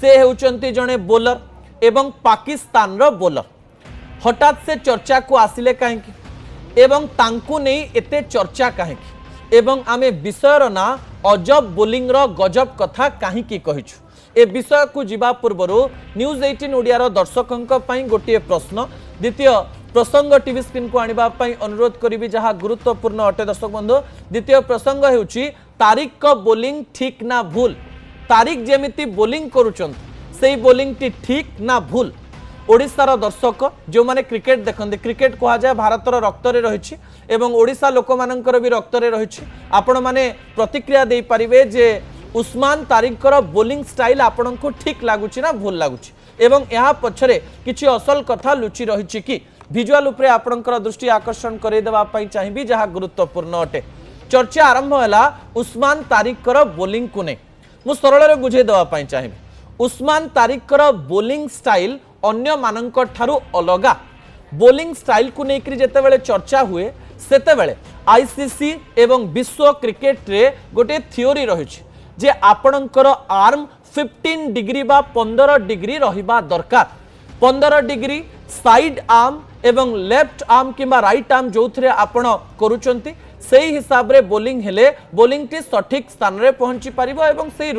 से होउचंती जणे बोलर एवं पाकिस्तान रो बोलर हठात से चर्चा को आसिले काहेकि एवं तांकु नै एते चर्चा काहेकि एवं आमे विषयर ना अजब बोलिंग रो गजब कथा काहेकि कहिछु ए विषय को जीवा पूर्व न्यूज 18 ओडिया दर्शकों गोटे प्रश्न द्वितीय प्रसंग टीवी स्क्रीन को आनिबा पई अनुरोध करी जहाँ गुरुत्वपूर्ण अटे दर्शक बंधु द्वितीय प्रसंग हेउची तारिक को बोलिंग ठीक ना भूल तारिक जेमिति बोलिंग करूचंत सेही बोलिंग टी ठीक ना भूल ओडिशार दर्शक जो माने क्रिकेट देखते क्रिकेट कहा जाए भारतर रक्त रे रहिछि एवं ओडिशा लोक मानकर भी रक्त रे रहिछि आपण माने प्रतिक्रिया दे परिबे जे उस्मान तारिकर बोलिंग स्टाइल आपण को ठीक लगुच ना भूल लगुच एवं यहाँ पछरे किछि असल कथा लुचि रही कि भिजुआल उपरे आपणकर दृष्टि आकर्षण करदेवा चाहिए जहाँ गुरुत्वपूर्ण अटे चर्चा आरंभ है उस्मान तारिकर बोलिंग को नहीं मु सरल बुझे देवाई चाहिए उस्मान तारिकर बोलिंग स्टाइल अन्य मानक ठारू अलगा बोलिंग स्टाइल को लेकर जितेबाला चर्चा हुए सेतेबेले आईसीसी एवं विश्व क्रिकेट रे गोटे थियोरी रही जे आपणकर आर्म 15 डिग्री बा 15 डिग्री रहिबा दरकार 15 डिग्री साइड आर्म एवं लेफ्ट आर्म किंबा राइट आर्म जो थे आपण करूचंती सेही हिसाब रे बोलिंग हेले बोलिंग टी सठिक स्थान रे पहुंची पारिबो एवं सेही